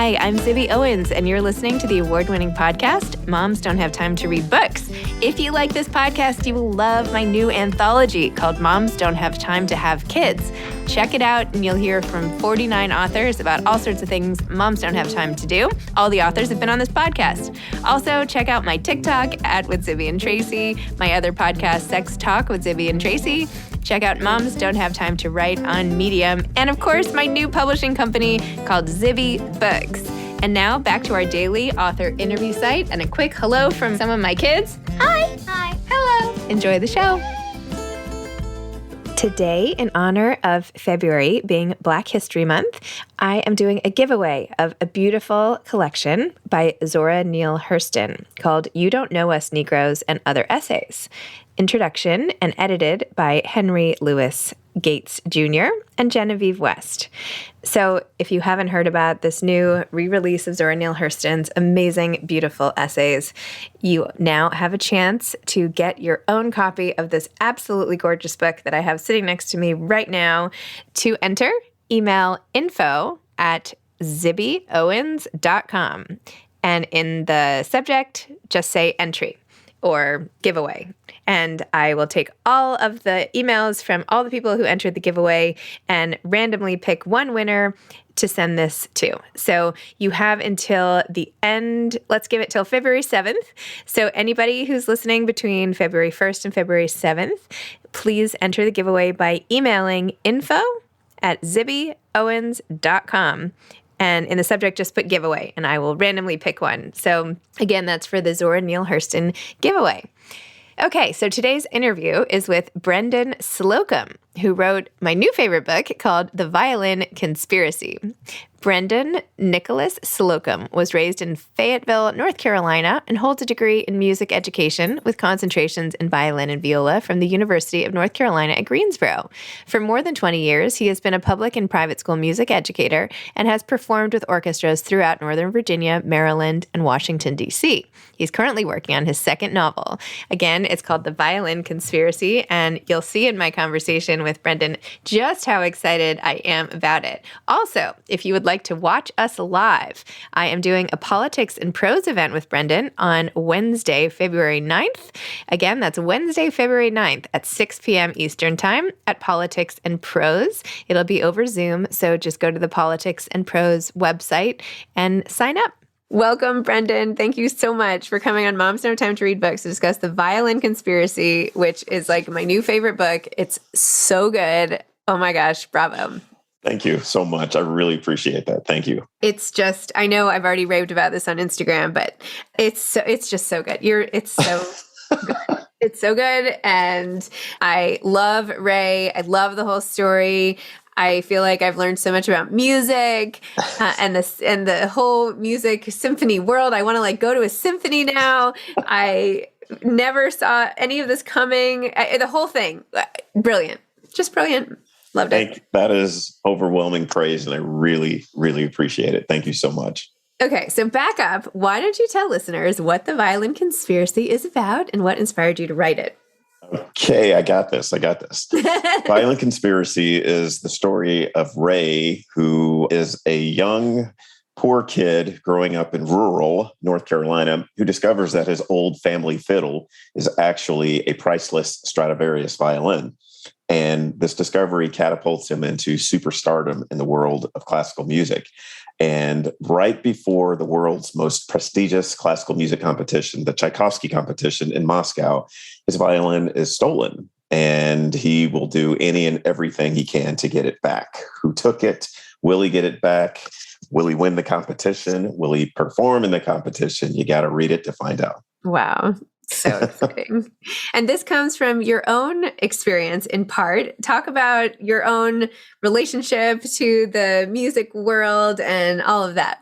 Hi, I'm Zibby Owens, and you're listening to the award-winning podcast, Moms Don't Have Time to Read Books. If you like this podcast, you will love my new anthology called Moms Don't Have Time to Have Kids. Check it out, and you'll hear from 49 authors about all sorts of things moms don't have time to do. All the authors have been on this podcast. Also, check out my TikTok @with Zibby and Tracy, my other podcast, Sex Talk with Zibby and Tracy. Check out Moms Don't Have Time to Write on Medium. And of course, my new publishing company called Zibby Books. And now back to our daily author interview site and a quick hello from some of my kids. Hi. Hi. Hello. Enjoy the show. Today, in honor of February being Black History Month, I am doing a giveaway of a beautiful collection by Zora Neale Hurston called You Don't Know Us Negroes and Other Essays. Introduction and edited by Henry Louis Gates Jr. and Genevieve West. So if you haven't heard about this new re-release of Zora Neale Hurston's amazing, beautiful essays, you now have a chance to get your own copy of this absolutely gorgeous book that I have sitting next to me right now. To enter, email info@zibbyowens.com. And in the subject, just say entry or giveaway. And I will take all of the emails from all the people who entered the giveaway and randomly pick one winner to send this to. So you have until the end, let's give it till February 7th. So anybody who's listening between February 1st and February 7th, please enter the giveaway by emailing info@zibbyowens.com. And in the subject, just put giveaway, and I will randomly pick one. So again, that's for the Zora Neale Hurston giveaway. Okay, so today's interview is with Brendan Slocumb, who wrote my new favorite book called The VIOLIN Conspiracy. Brendan Nicholas Slocumb was raised in Fayetteville, North Carolina, and holds a degree in music education with concentrations in violin and viola from the University of North Carolina at Greensboro. For more than 20 years, he has been a public and private school music educator and has performed with orchestras throughout Northern Virginia, Maryland, and Washington, D.C. He's currently working on his second novel. Again, it's called The Violin Conspiracy, and you'll see in my conversation with Brendan just how excited I am about it. Also, if you would like to watch us live, I am doing a Politics and Prose event with Brendan on Wednesday, February 9th. Again, that's Wednesday, February 9th at 6 p.m. Eastern Time at Politics and Prose. It'll be over Zoom, so just go to the Politics and Prose website and sign up. Welcome, Brendan. Thank you so much for coming on Moms Don't Have Time to Read Books to discuss The Violin Conspiracy, which is like my new favorite book. It's so good. Oh my gosh, bravo. Thank you so much. I really appreciate that. Thank you. It's just, I know I've already raved about this on Instagram, but it's just so good. It's so good. It's so good. And I love Ray. I love the whole story. I feel like I've learned so much about music and the whole music symphony world. I want to go to a symphony now. I never saw any of this coming. The whole thing, brilliant, just brilliant. Loved it. That is overwhelming praise, and I really, really appreciate it. Thank you so much. Okay, so back up. Why don't you tell listeners what The Violin Conspiracy is about and what inspired you to write it? Okay, I got this. Violin Conspiracy is the story of Ray, who is a young, poor kid growing up in rural North Carolina who discovers that his old family fiddle is actually a priceless Stradivarius violin. And this discovery catapults him into superstardom in the world of classical music. And right before the world's most prestigious classical music competition, the Tchaikovsky competition in Moscow, his violin is stolen. And he will do any and everything he can to get it back. Who took it? Will he get it back? Will he win the competition? Will he perform in the competition? You got to read it to find out. Wow. So exciting. And this comes from your own experience in part. Talk about your own relationship to the music world and all of that.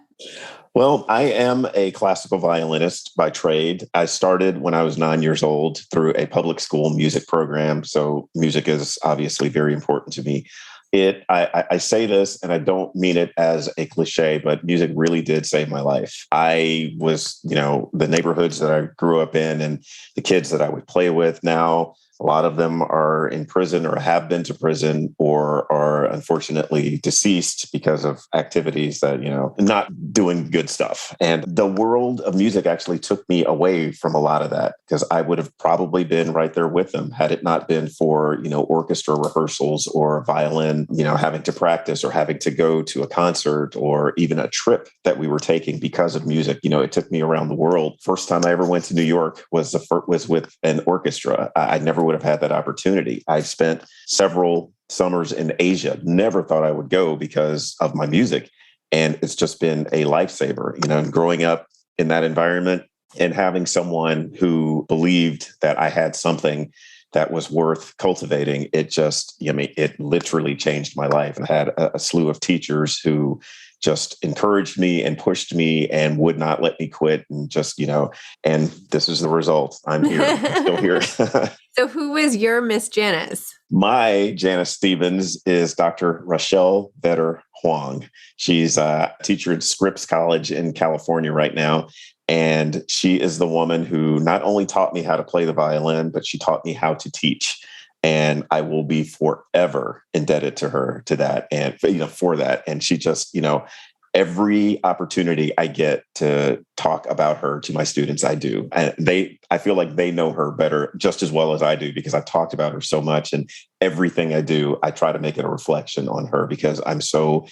Well, I am a classical violinist by trade. I started when I was 9 years old through a public school music program. So music is obviously very important to me. I say this, and I don't mean it as a cliche, but music really did save my life. I was, the neighborhoods that I grew up in and the kids that I would play with now, A lot of them are in prison or have been to prison or are unfortunately deceased because of activities that, not doing good stuff. And the world of music actually took me away from a lot of that because I would have probably been right there with them had it not been for, orchestra rehearsals or violin, having to practice or having to go to a concert or even a trip that we were taking because of music. It took me around the world. First time I ever went to New York was with an orchestra. I never would have had that opportunity. I spent several summers in Asia. Never thought I would go because of my music. And it's just been a lifesaver, growing up in that environment and having someone who believed that I had something that was worth cultivating. It just, it literally changed my life. And I had a slew of teachers who just encouraged me and pushed me and would not let me quit. And just, and this is the result. I'm here. I'm still here. So who is your Miss Janice? My Janice Stevens is Dr. Rochelle Vetter Huang. She's a teacher at Scripps College in California right now. And she is the woman who not only taught me how to play the violin, but she taught me how to teach. And I will be forever indebted to her to that and, for that. And she just, every opportunity I get to talk about her to my students, I do. And I feel like they know her better, just as well as I do, because I've talked about her so much. And everything I do, I try to make it a reflection on her because I'm so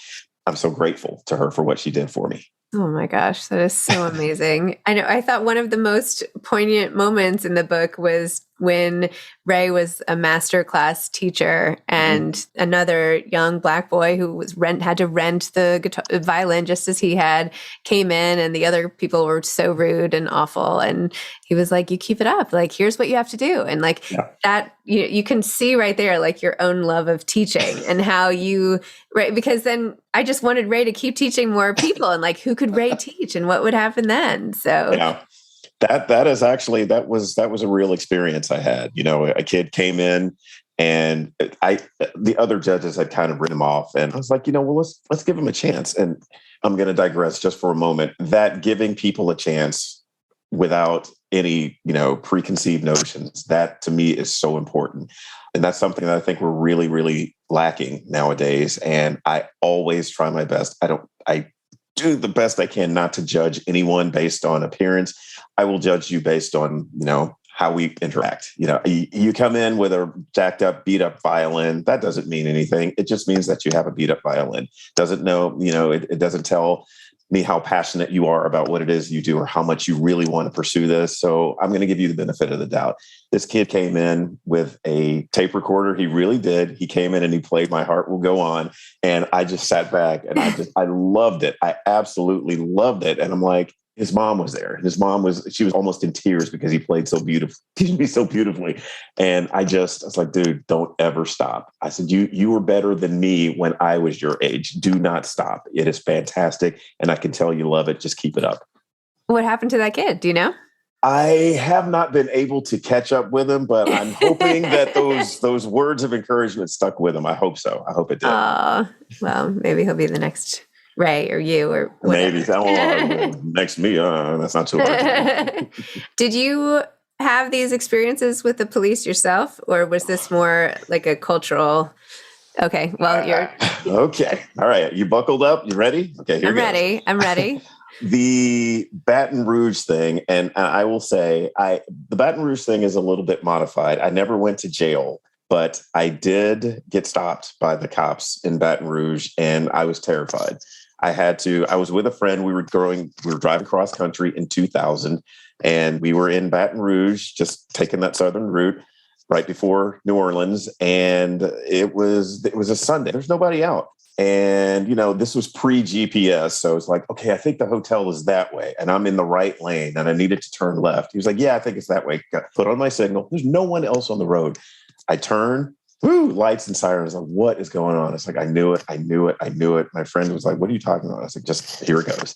grateful to her for what she did for me. Oh my gosh, that is so amazing. I know. I thought one of the most poignant moments in the book was when Ray was a master class teacher and another young Black boy who had to rent the violin just as he had came in, and the other people were so rude and awful. And he was like, "You keep it up. Like, here's what you have to do." And that, you can see right there, like your own love of teaching and how right. Because then I just wanted Ray to keep teaching more people and like, who could Ray teach and what would happen then? So yeah. That was a real experience I had. A kid came in and the other judges had kind of written him off. And I was like, well, let's give him a chance. And I'm going to digress just for a moment. That giving people a chance without any, preconceived notions, that to me is so important. And that's something that I think we're really, really lacking nowadays. And I always try my best. I do the best I can not to judge anyone based on appearance. I will judge you based on, how we interact. You come in with a jacked up, beat up violin. That doesn't mean anything. It just means that you have a beat up violin. Doesn't know, it doesn't tell me how passionate you are about what it is you do or how much you really want to pursue this. So I'm going to give you the benefit of the doubt. This kid came in with a tape recorder. He really did. He came in and he played My Heart Will Go On. And I just sat back and I loved it. I absolutely loved it. And I'm like, his mom was there. She was almost in tears because he played so beautifully. And I was like, dude, don't ever stop. I said, you were better than me when I was your age. Do not stop. It is fantastic. And I can tell you love it. Just keep it up. What happened to that kid? Do you know? I have not been able to catch up with him, but I'm hoping that those words of encouragement stuck with him. I hope so. I hope it did. Well, maybe he'll be the next Ray or you or whatever. Maybe next me. That's not too hard. Did you have these experiences with the police yourself, or was this more like a cultural? Okay, well, you're okay. All right, you buckled up. You ready? Okay, here goes. I'm ready. The Baton Rouge thing, and I will say, the Baton Rouge thing is a little bit modified. I never went to jail, but I did get stopped by the cops in Baton Rouge, and I was terrified. I was with a friend. We were driving cross country in 2000, and we were in Baton Rouge, just taking that southern route right before New Orleans. And it was a Sunday. There's nobody out. And, this was pre-GPS. So it's like, okay, I think the hotel is that way. And I'm in the right lane and I needed to turn left. He was like, yeah, I think it's that way. Put on my signal. There's no one else on the road. I turn. Lights and sirens. Like, what is going on? It's like, I knew it. My friend was like, what are you talking about? I was like, just here it goes.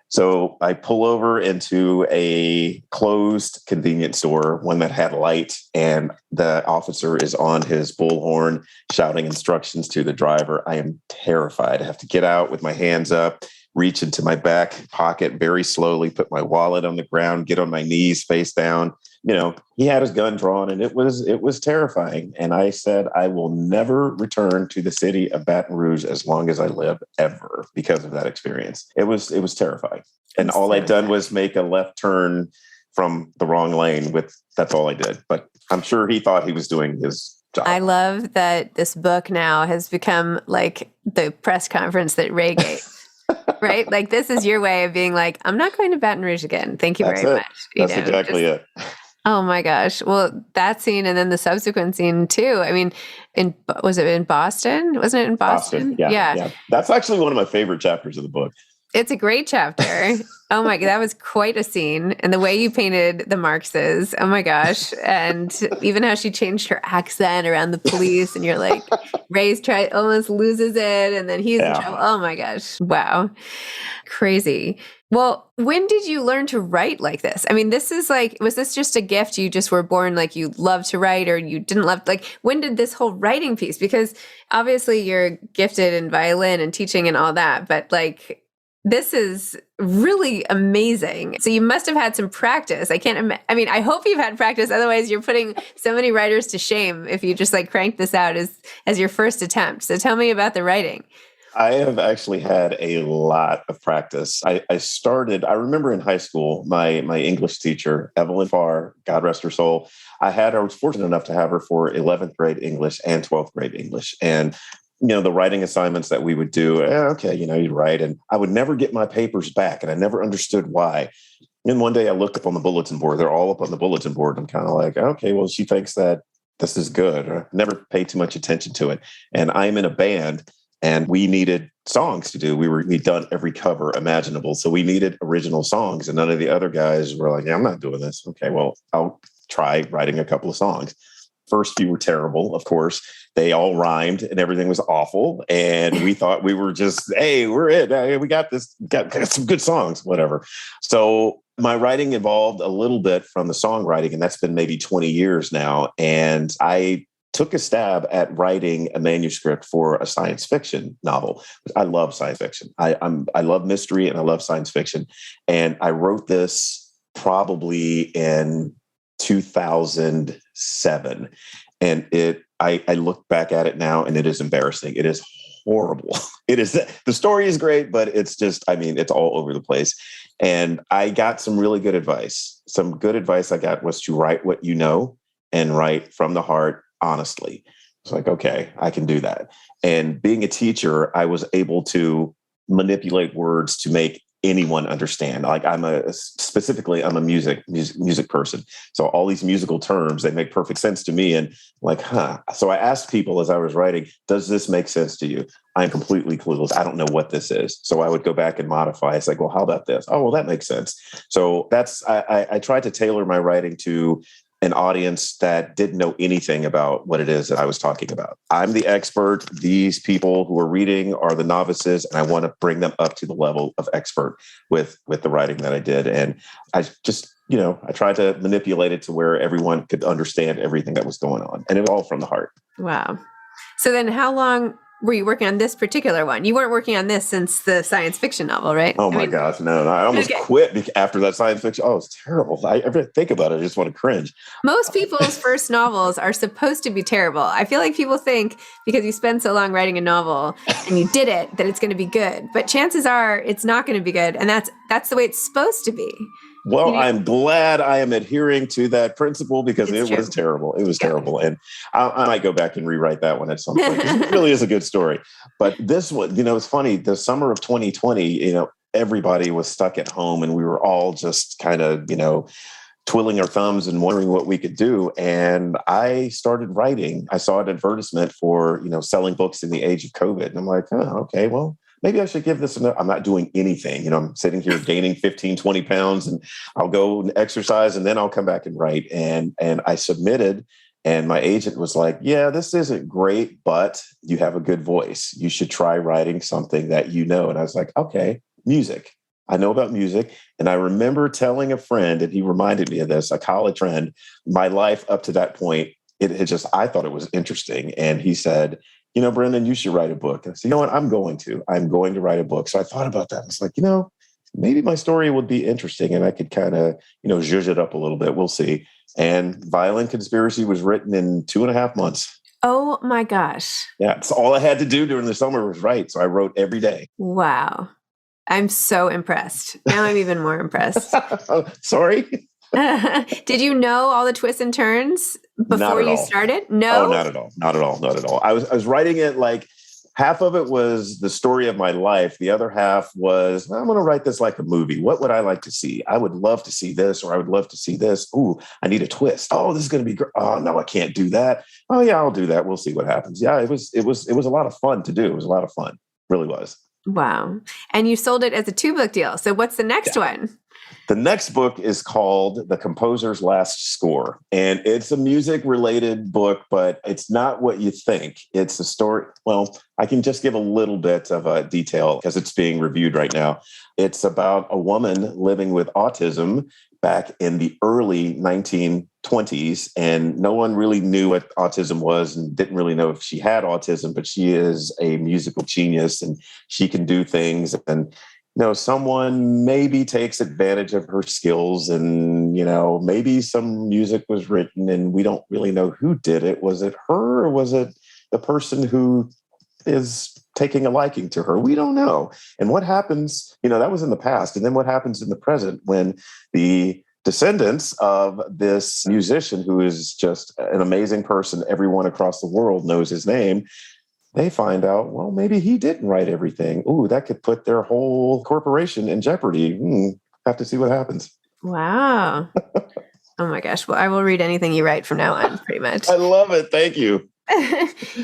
So I pull over into a closed convenience store, one that had light, and the officer is on his bullhorn shouting instructions to the driver. I am terrified. I have to get out with my hands up, reach into my back pocket very slowly, put my wallet on the ground, get on my knees face down, he had his gun drawn, and it was terrifying. And I said, I will never return to the city of Baton Rouge as long as I live, ever, because of that experience. It was terrifying. And all I'd done was make a left turn from the wrong lane. That's all I did. But I'm sure he thought he was doing his job. I love that this book now has become like the press conference that Ray gave. Right? Like, this is your way of being like, I'm not going to Baton Rouge again. Thank you very much. That's exactly it. Oh my gosh. Well, that scene and then the subsequent scene too. I mean, was it in Boston? Wasn't it in Boston? Yeah. That's actually one of my favorite chapters of the book. It's a great chapter. Oh my God, that was quite a scene. And the way you painted the Marxes, oh my gosh. And even how she changed her accent around the police, and you're like, Ray's almost loses it, and then he's in trouble. Oh my gosh. Wow. Crazy. Well, when did you learn to write like this? I mean, this is like, was this just a gift? You just were born like you love to write, or you didn't love, like, when did this whole writing piece? Because obviously you're gifted in violin and teaching and all that, but like, this is really amazing. So you must have had some practice. I hope you've had practice. Otherwise, you're putting so many writers to shame if you just like crank this out as your first attempt. So tell me about the writing. I have actually had a lot of practice. I remember in high school, my English teacher, Evelyn Farr, God rest her soul, I was fortunate enough to have her for 11th grade English and 12th grade English. And the writing assignments that we would do, you'd write, and I would never get my papers back, and I never understood why. And one day I looked up on the bulletin board. They're all up on the bulletin board. I'm kind of like, okay, well, she thinks that this is good. I never paid too much attention to it. And I'm in a band, and we needed songs to do. We'd done every cover imaginable. So we needed original songs, and none of the other guys were like, yeah, I'm not doing this. Okay, well, I'll try writing a couple of songs. First few were terrible, of course. They all rhymed and everything was awful. And we thought we were just, hey, we're it. Hey, we got this, got some good songs, whatever. So my writing evolved a little bit from the songwriting, and that's been maybe 20 years now. And I took a stab at writing a manuscript for a science fiction novel. I love science fiction. I love mystery, and I love science fiction. And I wrote this probably in 2007. And I look back at it now, and it is embarrassing. It is horrible. The story is great, but it's just, it's all over the place. And I got some really good advice. Some good advice I got was to write what you know and write from the heart, honestly. It's like, okay, I can do that. And being a teacher, I was able to manipulate words to make anyone understand. Like I'm a music person. So all these musical terms, they make perfect sense to me. And like, So I asked people as I was writing, does this make sense to you? I'm completely clueless. I don't know what this is. So I would go back and modify. It's like, well, how about this? Oh, well, that makes sense. So I tried to tailor my writing to an audience that didn't know anything about what it is that I was talking about. I'm the expert. These people who are reading are the novices, and I want to bring them up to the level of expert with the writing that I did. And I just, I tried to manipulate it to where everyone could understand everything that was going on, and it was all from the heart. Wow. So then how long were you working on this particular one? You weren't working on this since the science fiction novel, right? Oh my gosh, no. I almost quit after that science fiction. Oh, it's terrible. I ever think about it, I just want to cringe. Most people's first novels are supposed to be terrible. I feel like people think because you spend so long writing a novel and you did it, that it's going to be good. But chances are it's not going to be good. And that's the way it's supposed to be. Well, I'm glad I am adhering to that principle because it was terrible. It was terrible. And I might go back and rewrite that one at some point. It really is a good story. But this one, it's funny. The summer of 2020, everybody was stuck at home, and we were all just kind of, twiddling our thumbs and wondering what we could do. And I started writing. I saw an advertisement for, selling books in the age of COVID. And I'm like, oh, okay, well, maybe I should give this I'm not doing anything. I'm sitting here gaining 15, 20 pounds, and I'll go and exercise, and then I'll come back and write. And I submitted, and my agent was like, yeah, this isn't great, but you have a good voice. You should try writing something that And I was like, okay, music. I know about music. And I remember telling a friend, and he reminded me of this, a college friend, my life up to that point, I thought it was interesting. And he said, Brendan, you should write a book. And I said, you know what? I'm going to write a book. So I thought about that. I was like, maybe my story would be interesting and I could kind of, zhuzh it up a little bit. We'll see. And Violin Conspiracy was written in 2.5 months. Oh my gosh. Yeah. It's all I had to do during the summer was write. So I wrote every day. Wow. I'm so impressed. Now I'm even more impressed. Sorry. Did you know all the twists and turns before you started? No. Oh, not at all. Not at all. Not at all. I was writing it like half of it was the story of my life. The other half was, I'm going to write this like a movie. What would I like to see? I would love to see this, or I would love to see this. Ooh, I need a twist. Oh, this is going to be great. Oh, no, I can't do that. Oh yeah, I'll do that. We'll see what happens. Yeah, it was a lot of fun to do. It was a lot of fun. It really was. Wow. And you sold it as a 2-book deal. So what's the next one? The next book is called The Composer's Last Score. And it's a music-related book, but it's not what you think. It's a story. Well, I can just give a little bit of a detail because it's being reviewed right now. It's about a woman living with autism back in the early 1920s. And no one really knew what autism was and didn't really know if she had autism, but she is a musical genius and she can do things. And someone maybe takes advantage of her skills and, maybe some music was written and we don't really know who did it. Was it her or was it the person who is taking a liking to her? We don't know. And what happens, that was in the past. And then what happens in the present when the descendants of this musician, who is just an amazing person, everyone across the world knows his name, they find out, well, maybe he didn't write everything. Ooh, that could put their whole corporation in jeopardy. Have to see what happens. Wow. Oh my gosh. Well, I will read anything you write from now on, pretty much. I love it. Thank you.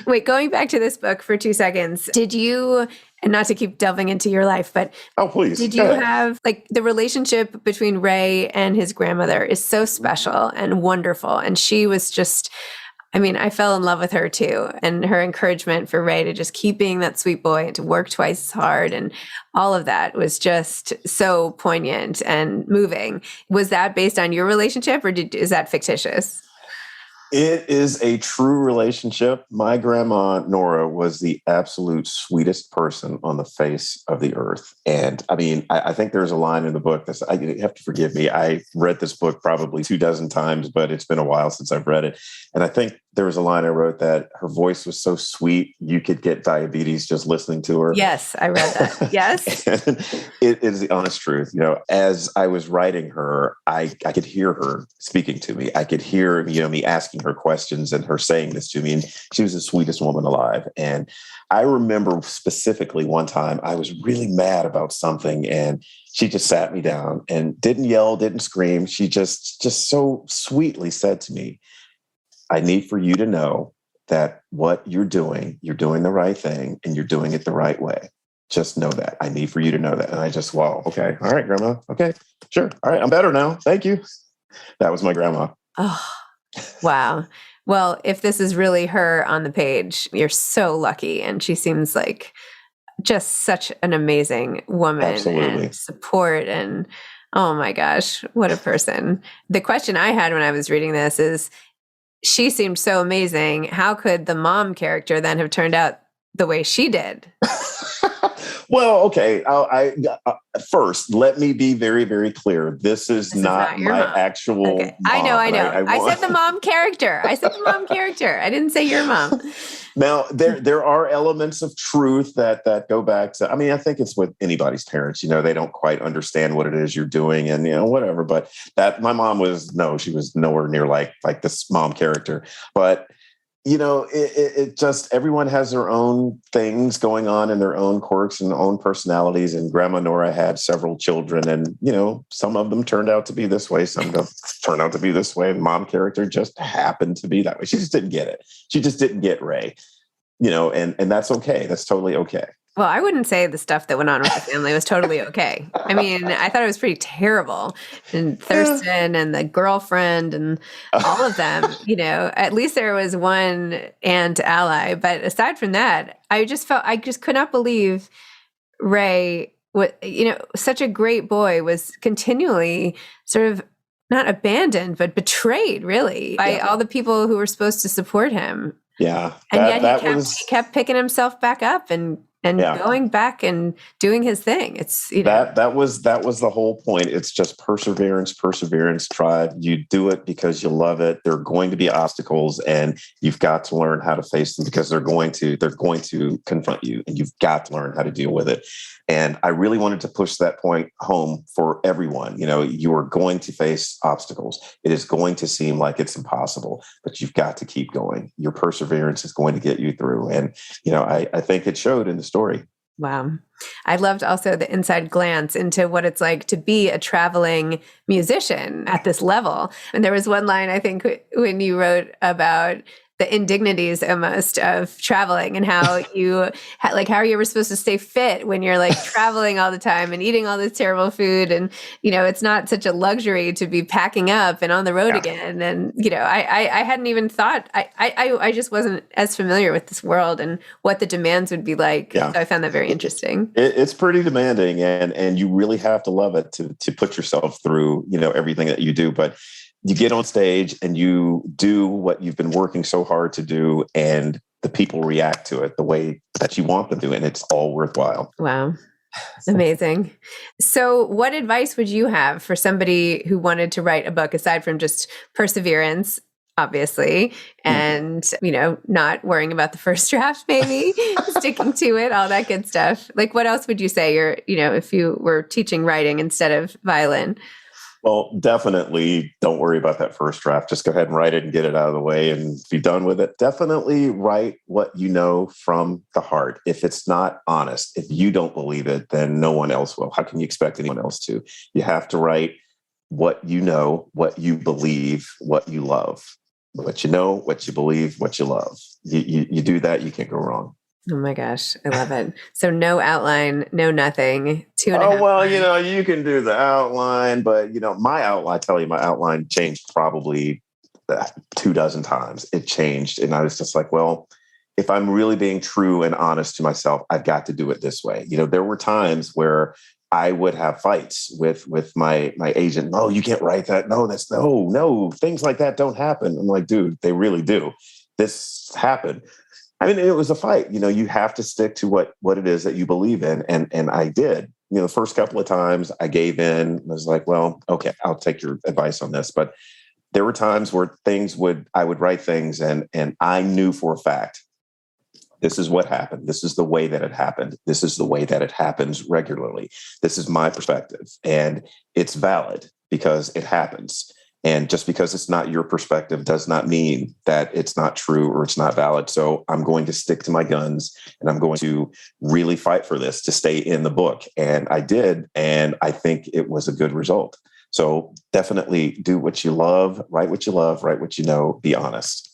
Wait, going back to this book for 2 seconds, did you, and not to keep delving into your life, but please. Did you have, the relationship between Ray and his grandmother is so special and wonderful. And she was just, I fell in love with her too. And her encouragement for Ray to just keep being that sweet boy and to work twice as hard and all of that was just so poignant and moving. Was that based on your relationship or is that fictitious? It is a true relationship. My grandma, Nora, was the absolute sweetest person on the face of the earth. And I think there's a line in the book you have to forgive me. I read this book probably 24 times, but it's been a while since I've read it. And I think there was a line I wrote that her voice was so sweet, you could get diabetes just listening to her. Yes, I read that. Yes. It is the honest truth. As I was writing her, I could hear her speaking to me. I could hear, me asking her questions and her saying this to me. And she was the sweetest woman alive. And I remember specifically one time I was really mad about something and she just sat me down and didn't yell, didn't scream. She just so sweetly said to me, I need for you to know that what you're doing the right thing and you're doing it the right way. Just know that. I need for you to know that. And I just, wow, okay. All right, Grandma. Okay, sure. All right, I'm better now. Thank you. That was my grandma. Oh, wow. Well, if this is really her on the page, you're so lucky. And she seems like just such an amazing woman. Absolutely. And support. And oh my gosh, what a person. The question I had when I was reading this is, she seemed so amazing. How could the mom character then have turned out the way she did? Well, okay. First, let me be very, very clear. This is not my mom. Actual okay. mom. I know. I said the mom character. I didn't say your mom. Now, there are elements of truth that go back to, I think it's with anybody's parents, they don't quite understand what it is you're doing and, whatever. But that my mom she was nowhere near like this mom character. But it just, everyone has their own things going on and their own quirks and own personalities. And Grandma Nora had several children and, some of them turned out to be this way. Some turned out to be this way. And mom character just happened to be that way. She just didn't get it. She just didn't get Ray, and that's okay. That's totally okay. Well, I wouldn't say the stuff that went on with the family was totally okay. I thought it was pretty terrible. And Thurston and the girlfriend and all of them, at least there was one aunt ally. But aside from that, I just could not believe Ray, such a great boy, was continually sort of not abandoned, but betrayed, really, by all the people who were supposed to support him. Yeah. And yet he kept picking himself back up and and Yeah. going back and doing his thing. It's, you know, That was the whole point. It's just perseverance, try. You do it because you love it. There are going to be obstacles, and you've got to learn how to face them, because they're going to confront you, and you've got to learn how to deal with it. And I really wanted to push that point home for everyone. You know, you are going to face obstacles. It is going to seem like it's impossible, but you've got to keep going. Your perseverance is going to get you through. And, you know, I think it showed in the story. wow. I loved also the inside glance into what it's like to be a traveling musician at this level. And there was one line, I think, when you wrote about the indignities almost of traveling, and how you like, how are you ever supposed to stay fit when you're like traveling all the time and eating all this terrible food? And, you know, it's not such a luxury to be packing up and on the road again. And, you know, I hadn't even thought, I just wasn't as familiar with this world and what the demands would be like. Yeah. So I found that very interesting. It's pretty demanding, and you really have to love it to put yourself through, you know, everything that you do. But you get on stage and you do what you've been working so hard to do, and the people react to it the way that you want them to, and it's all worthwhile. Wow. Amazing. So what advice would you have for somebody who wanted to write a book, aside from just perseverance, obviously, and, you know, not worrying about the first draft, maybe sticking to it, all that good stuff? Like, what else would you say you know, if you were teaching writing instead of violin? Well, definitely don't worry about that first draft. Just go ahead and write it and get it out of the way and be done with it. Definitely write what you know from the heart. If it's not honest, if you don't believe it, then no one else will. How can you expect anyone else to? You have to write what you know, what you believe, what you love. What you know, what you believe, what you love. You do that, you can't go wrong. Oh my gosh, I love it. So no outline, no nothing, 2.5. Oh, well, you know, you can do the outline, but, you know, my outline changed probably 24 times. It changed. And I was just like, well, if I'm really being true and honest to myself, I've got to do it this way. You know, there were times where I would have fights with my agent. No, you can't write that. No, no, things like that don't happen. I'm like, dude, they really do. This happened. I mean, it was a fight. You know, you have to stick to what it is that you believe in. And I did. You know, the first couple of times I gave in. I was like, well, okay, I'll take your advice on this. But there were times where I would write things and I knew for a fact, this is what happened. This is the way that it happened. This is the way that it happens regularly. This is my perspective. And it's valid because it happens. And just because it's not your perspective does not mean that it's not true or it's not valid. So I'm going to stick to my guns, and I'm going to really fight for this to stay in the book. And I did. And I think it was a good result. So definitely do what you love, write what you know, be honest.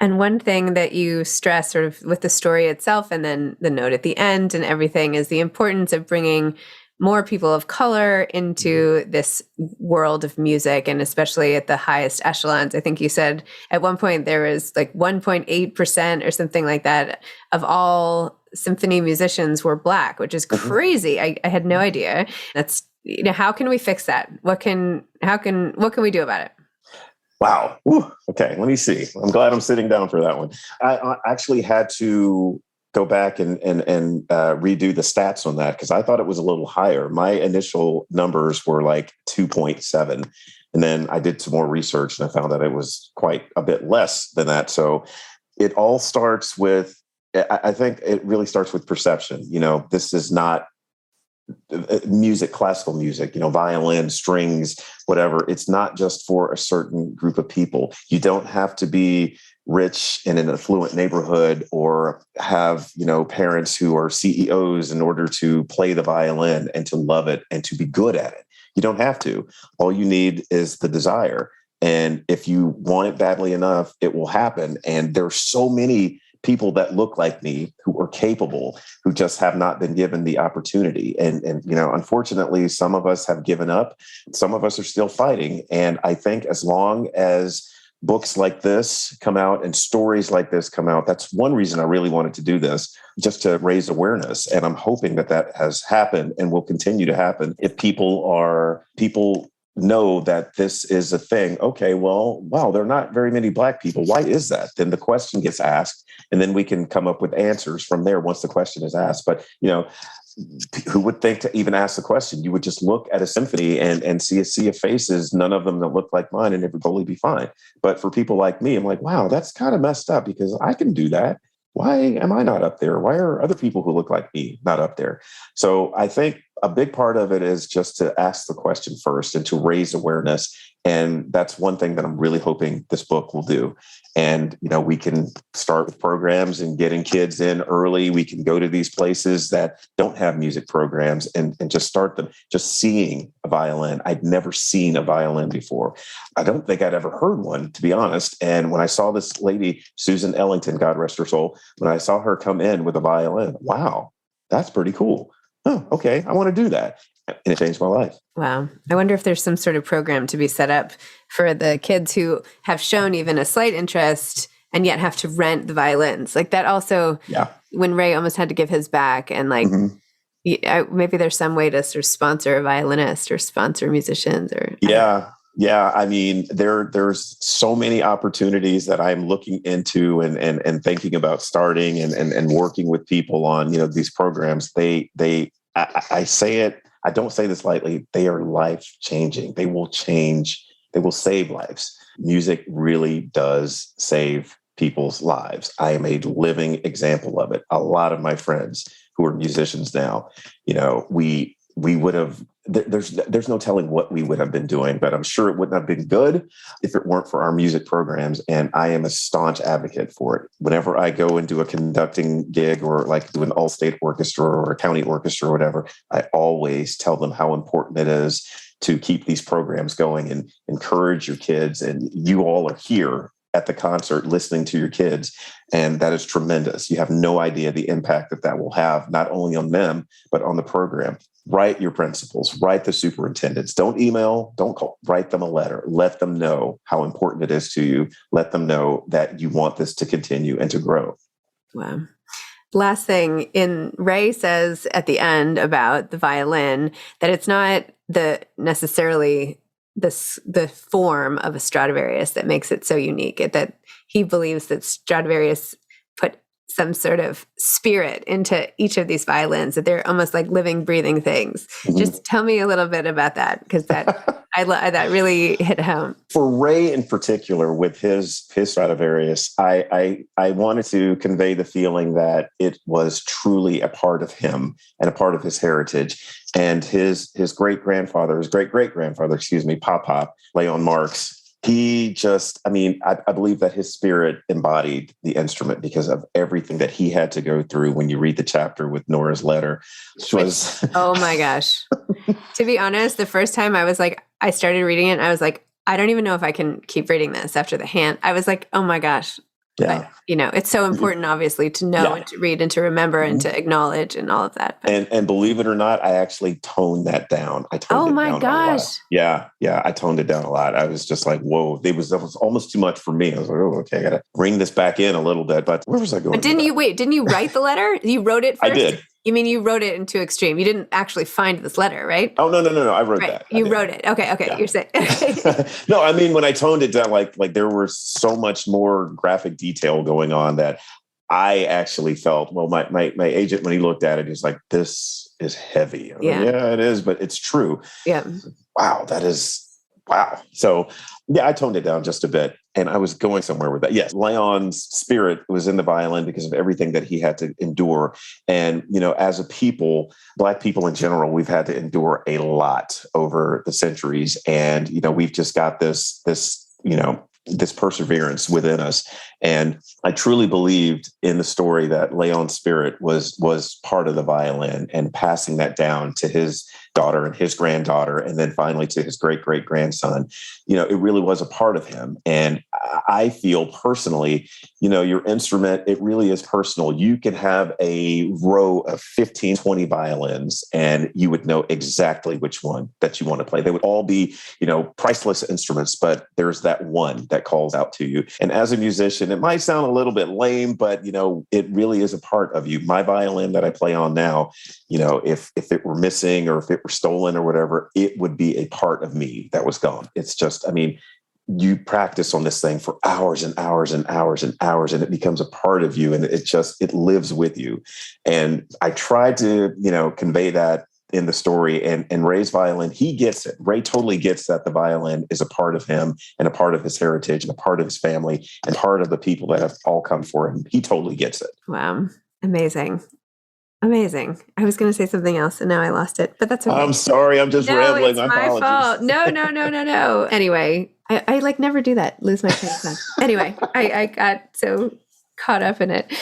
And one thing that you stress sort of with the story itself, and then the note at the end and everything, is the importance of bringing more people of color into this world of music, and especially at the highest echelons. I think you said at one point there was like 1.8% or something like that of all symphony musicians were Black, which is crazy. I had no idea. That's, you know, how can we fix that? What can we do about it? Wow. Woo. Okay, let me see. I'm glad I'm sitting down for that one. I actually had to go back and redo the stats on that, because I thought it was a little higher. My initial numbers were like 2.7. And then I did some more research and I found that it was quite a bit less than that. So it all starts with, I think it really starts with perception. You know, this is not music, classical music, you know, violin, strings, whatever. It's not just for a certain group of people. You don't have to be rich in an affluent neighborhood or have, you know, parents who are CEOs in order to play the violin and to love it and to be good at it. You don't have to. All you need is the desire. And if you want it badly enough, it will happen. And there are so many people that look like me who are capable, who just have not been given the opportunity. And you know, unfortunately, some of us have given up. Some of us are still fighting. And I think as long as books like this come out and stories like this come out, that's one reason I really wanted to do this, just to raise awareness. And I'm hoping that has happened and will continue to happen if people know that this is a thing. Okay, well, wow, there are not very many Black people. Why is that? Then the question gets asked, and then we can come up with answers from there once the question is asked. But, who would think to even ask the question? You would just look at a symphony and see a sea of faces, none of them that look like mine, and it would totally be fine. But for people like me, I'm like, wow, that's kind of messed up because I can do that. Why am I not up there? Why are other people who look like me not up there? So I think a big part of it is just to ask the question first and to raise awareness. And that's one thing that I'm really hoping this book will do. And, we can start with programs and getting kids in early. We can go to these places that don't have music programs and just start them, just seeing a violin. I'd never seen a violin before. I don't think I'd ever heard one, to be honest. And when I saw this lady, Susan Ellington, God rest her soul, when I saw her come in with a violin, wow, that's pretty cool. Oh, okay, I want to do that. And it changed my life. Wow. I wonder if there's some sort of program to be set up for the kids who have shown even a slight interest and yet have to rent the violins. Like that also, when Ray almost had to give his back and maybe there's some way to sort of sponsor a violinist or sponsor musicians or. Yeah. I mean, there's so many opportunities that I'm looking into and thinking about starting and working with people on, these programs. I say it, I don't say this lightly. They are life changing. They will save lives. Music really does save people's lives. I am a living example of it. A lot of my friends who are musicians now, we would have, there's no telling what we would have been doing, but I'm sure it wouldn't have been good if it weren't for our music programs. And I am a staunch advocate for it. Whenever I go and do a conducting gig or like do an all-state orchestra or a county orchestra or whatever, I always tell them how important it is to keep these programs going and encourage your kids. And you all are here at the concert listening to your kids. And that is tremendous. You have no idea the impact that will have, not only on them, but on the program. Write your principals, write the superintendents. Don't email, don't call, write them a letter. Let them know how important it is to you. Let them know that you want this to continue and to grow. Wow. Last thing, Ray says at the end about the violin that it's not necessarily the form of a Stradivarius that makes it so unique, that he believes that Stradivarius put some sort of spirit into each of these violins, that they're almost like living, breathing things. Mm-hmm. Just tell me a little bit about that, because that that really hit home. For Ray in particular, with his Stradivarius, I wanted to convey the feeling that it was truly a part of him and a part of his heritage. And his great-grandfather, Pop, Leon Marx, he just, I believe that his spirit embodied the instrument because of everything that he had to go through. When you read the chapter with Nora's letter, which was... Oh my gosh. To be honest, the first time I started reading it, I was like, I don't even know if I can keep reading this after the hand. I was like, oh my gosh. Yeah. But, it's so important, obviously, to know and to read and to remember and to acknowledge and all of that. But, and believe it or not, I actually toned that down. I toned it down a lot. Yeah, I toned it down a lot. I was just like, whoa, that was almost too much for me. I was like, oh, okay, I got to bring this back in a little bit. But where was I going? But didn't you write the letter? You wrote it first? I did. You mean you wrote it into extreme? You didn't actually find this letter, right? Oh, no. I wrote that. You wrote it. Okay. Yeah. You're saying. No, when I toned it down, like there was so much more graphic detail going on that I actually felt, well, my agent, when he looked at it, he's like, this is heavy. Like, yeah, it is, but it's true. Yeah. Wow. Wow. So I toned it down just a bit, and I was going somewhere with that. Yes. Leon's spirit was in the violin because of everything that he had to endure. And, as a people, Black people in general, we've had to endure a lot over the centuries. And, we've just got this perseverance within us. And I truly believed in the story that Leon's spirit was part of the violin, and passing that down to his daughter and his granddaughter, and then finally to his great-great-grandson. It really was a part of him. And I feel personally, your instrument, it really is personal. You can have a row of 15, 20 violins, and you would know exactly which one that you want to play. They would all be, priceless instruments, but there's that one that calls out to you. And as a musician, it might sound a little bit lame, but, it really is a part of you. My violin that I play on now, if it were missing or if it were stolen or whatever, it would be a part of me that was gone. It's just, you practice on this thing for hours and hours and hours and hours, and it becomes a part of you, and it lives with you. And I tried to, convey that in the story, and Ray's violin, he gets it. Ray totally gets that the violin is a part of him and a part of his heritage and a part of his family and part of the people that have all come for him. He totally gets it. Wow. Amazing. Amazing. I was going to say something else and now I lost it, but that's okay. I'm sorry. I'm just rambling. It's my fault. No. Anyway, I never do that. Lose my train of thought. Anyway, I got so caught up in it.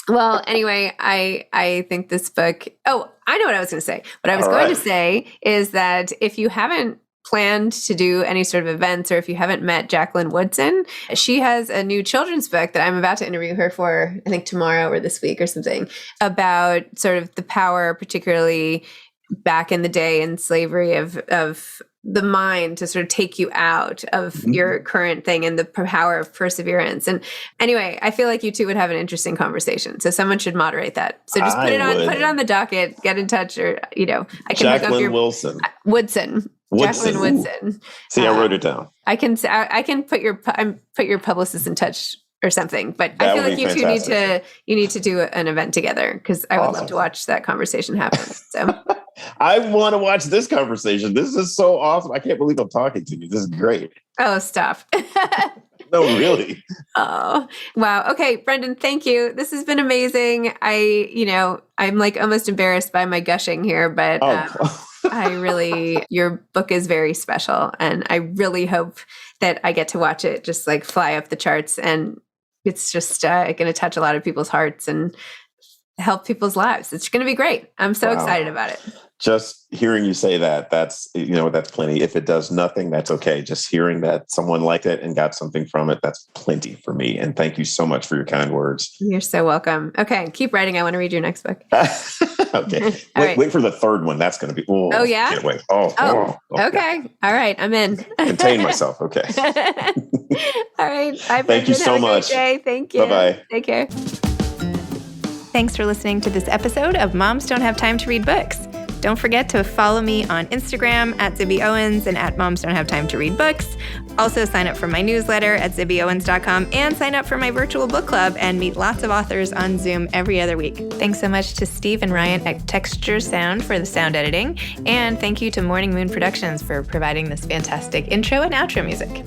Well, anyway, I think this book, I know what I was going to say. What I was going to say is that if you haven't planned to do any sort of events, or if you haven't met Jacqueline Woodson, she has a new children's book that I'm about to interview her for, I think tomorrow or this week or something, about sort of the power, particularly back in the day in slavery, of the mind to sort of take you out of your current thing, and the power of perseverance. And anyway, I feel like you two would have an interesting conversation. So someone should moderate that. So just put it on the docket, get in touch, or, I can Jacqueline hook up your Woodson. Jacqueline Woodson. See, I wrote it down. I can put your publicist in touch or something, but I feel like you two need to do an event together, because I would love to watch that conversation happen. So I want to watch this conversation. This is so awesome. I can't believe I'm talking to you. This is great. Oh, stop. No, really. Oh, wow. Okay, Brendan, thank you. This has been amazing. I'm like almost embarrassed by my gushing here, but your book is very special, and I really hope that I get to watch it just like fly up the charts, and it's just going to touch a lot of people's hearts and help people's lives. It's going to be great. I'm so excited about it. Just hearing you say that, that's plenty. If it does nothing, that's okay. Just hearing that someone liked it and got something from it, that's plenty for me. And thank you so much for your kind words. You're so welcome. Okay, keep writing. I want to read your next book. Okay. Wait for the third one. That's going to be, yeah? Can't wait. Okay. All right. I'm in. Contain myself. Okay. All right. Bye, thank you so much. Thank you. Bye-bye. Take care. Thanks for listening to this episode of Moms Don't Have Time to Read Books. Don't forget to follow me on Instagram at Zibby Owens and at Moms Don't Have Time to Read Books. Also sign up for my newsletter at zibbyowens.com and sign up for my virtual book club and meet lots of authors on Zoom every other week. Thanks so much to Steve and Ryan at Texture Sound for the sound editing. And thank you to Morning Moon Productions for providing this fantastic intro and outro music.